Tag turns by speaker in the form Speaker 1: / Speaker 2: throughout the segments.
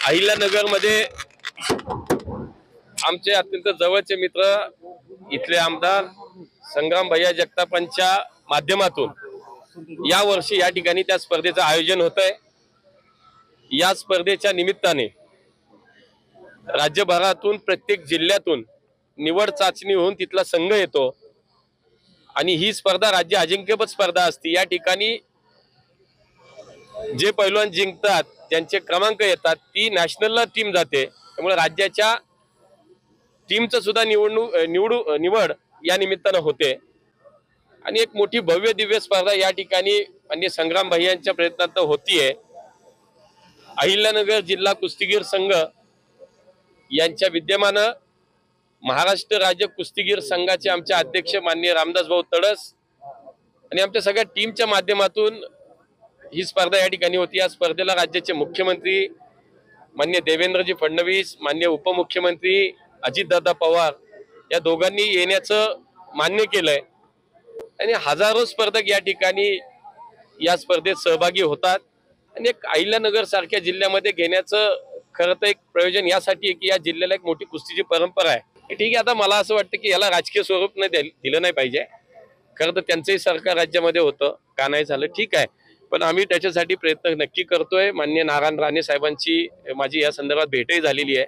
Speaker 1: अहिल्यानगरमध्ये आमचे अत्यंत जवळचे मित्र इथले आमदार संग्राम भैया जगतापांच्या माध्यमातून या वर्षी या ठिकाणी त्या स्पर्धेचं आयोजन होतंय। या स्पर्धेच्या निमित्ताने राज्यभरातून प्रत्येक जिल्ह्यातून निवड चाचणी होऊन तिथला संघ येतो आणि ही स्पर्धा राज्य अजिंक्यपद स्पर्धा असते। या ठिकाणी जे पैलवान जिंकतात ज्यांचे क्रमांक येतात ती नॅशनलला टीम जाते। त्यामुळे राज्याच्या टीमचं सुद्धा निवड या निमित्ताने होते आणि एक मोठी भव्य दिव्य स्पर्धा या ठिकाणी माननीय संग्राम भैयांच्या प्रयत्नात होतीये। अहिल्यानगर जिल्हा कुस्तीगीर संघ यांच्या विद्यमानं महाराष्ट्र राज्य कुस्तीगीर संघाचे आमचे अध्यक्ष माननीय रामदास भाऊ तडस आणि आमच्या सगळ्या टीमच्या माध्यमातून ही स्पर्धा या ठिकाणी होती। या स्पर्धेला राज्याचे मुख्यमंत्री माननीय देवेंद्रजी फडणवीस, माननीय उपमुख्यमंत्री अजितदादा पवार या दोघांनी येण्याचं मान्य केलंय आणि हजारो स्पर्धक या ठिकाणी या स्पर्धेत सहभागी होतात आणि एक अहिल्यानगर सारख्या जिल्ह्यामध्ये घेण्याचं खरं तर एक प्रयोजन यासाठी आहे की या जिल्ह्याला एक मोठी कुस्तीची परंपरा आहे। ठीक आहे, आता मला असं वाटतं की याला राजकीय स्वरूप दिलं नाही पाहिजे। खरं तर त्यांचंही सरकार राज्यामध्ये होतं, का नाही झालं ठीक आहे, पण आम्ही त्याच्यासाठी प्रयत्न नक्की करतोय। माननीय नारायण राणे साहेबांची माझी या संदर्भात भेटही झालेली आहे।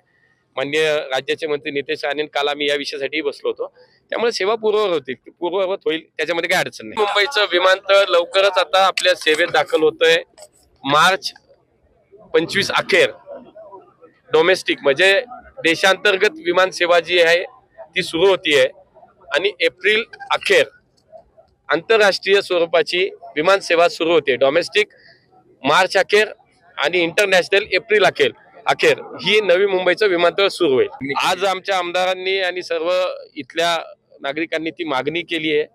Speaker 1: माननीय राज्याचे मंत्री नितेश राणे काल आम्ही या विषयासाठी बसलो होतो, त्यामुळे सेवा पूर्ववत होईल, त्याच्यामध्ये काही अडचण नाही। मुंबईचं विमानतळ लवकरच आता आपल्या सेवेत दाखल होतंय। मार्च 25 अखेर डोमेस्टिक म्हणजे देशांतर्गत विमान सेवा जी आहे ती सुरू होतीये आणि एप्रिल अखेर आंतरराष्ट्रीय स्वरूपाची विमान सेवा सुरू होते। डोमेस्टिक मार्च अखेर आणि इंटरनॅशनल एप्रिल अखेर ही नवी मुंबईचं विमानतळ सुरू होईल। आज आमच्या आमदारांनी आणि सर्व इथल्या नागरिकांनी ती मागणी केली आहे।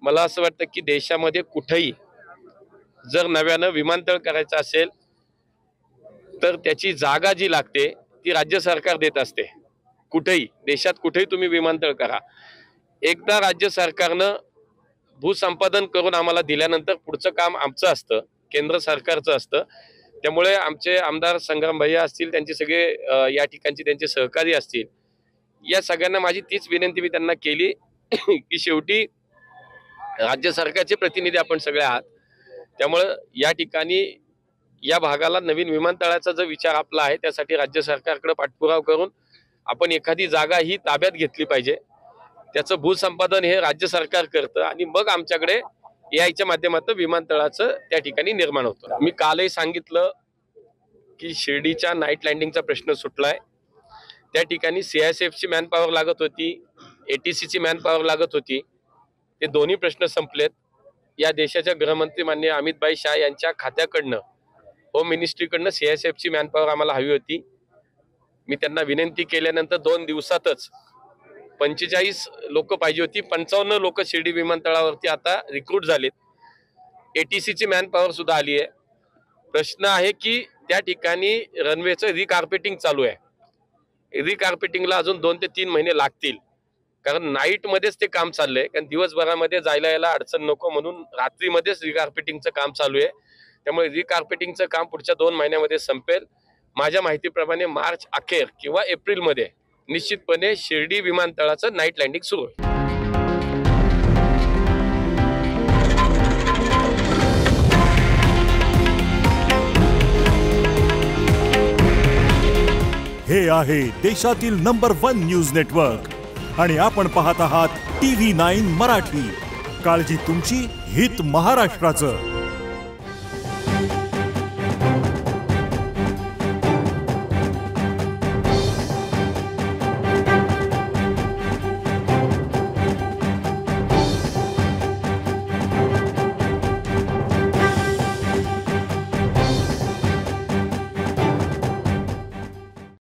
Speaker 1: मला असं वाटतं की देशामध्ये कुठेही जर नव्यानं विमानतळ करायचं असेल तर त्याची जागा जी लागते ती राज्य सरकार देत असते। कुठेही देशात कुठेही तुम्ही विमानतळ करा, एकदा राज्य सरकारनं भूसंपादन करून आम्हाला दिल्यानंतर पुढचं काम आमचं असतं, केंद्र सरकारचं असतं। त्यामुळे आमचे आमदार संग्राम भैया असतील, त्यांचे सगळे या ठिकाणचे त्यांचे सहकारी असतील, या सगळ्यांना माझी तीच विनंती मी त्यांना केली की शेवटी राज्य सरकारचे प्रतिनिधी आपण सगळे आहात, त्यामुळे या ठिकाणी या भागाला नवीन विमानतळाचा जो विचार आपला आहे त्यासाठी राज्य सरकारकडे पाठपुरावा करून आपण एखादी जागा ही ताब्यात घेतली पाहिजे। त्याचं भूसंपादन हे राज्य सरकार करतं आणि मग आमच्याकडे याच्या माध्यमातून विमानतळाचं त्या ठिकाणी निर्माण होतं। मी कालही सांगितलं की शिर्डीच्या नाईट लँडिंगचा प्रश्न सुटलाय। त्या ठिकाणी CISFची मॅनपॉवर लागत होती, ATCची मॅनपॉवर लागत होती, ते दोन्ही प्रश्न संपलेत। या देशाच्या गृहमंत्री माननीय अमित भाई शाह यांच्या खात्याकडनं होम मिनिस्ट्रीकडनं CISFची मॅनपॉवर आम्हाला हवी होती। मी त्यांना विनंती केल्यानंतर 2 दिवसातच 45 लोक पाहिजे होती, 55 लोक शिर्डी विमानतळावरती आता रिक्रूट झालेत। ATCची मॅनपॉवर सुद्धा आली आहे। प्रश्न आहे की त्या ठिकाणी रनवेचं रिकार्पेटिंग चालू आहे। रिकार्पेटिंगला अजून 2 ते 3 महिने लागतील, कारण नाईटमध्येच ते काम चाललंय, कारण दिवसभरामध्ये जायला यायला अडचण नको म्हणून रात्रीमध्येच रिकार्पेटिंगचं काम चालू आहे। त्यामुळे रिकार्पेटिंगचं काम पुढच्या 2 महिन्यामध्ये संपेल। माझ्या माहितीप्रमाणे मार्च अखेर किंवा एप्रिलमध्ये निश्चितपणे शिर्डी विमानतळाचं नाईट लँडिंग सुरू होईल।
Speaker 2: हे आहे देशातील नंबर 1 न्यूज नेटवर्क आणि आपण पाहत आहात TV9 मराठी। काळजी तुमची, हित महाराष्ट्राचं।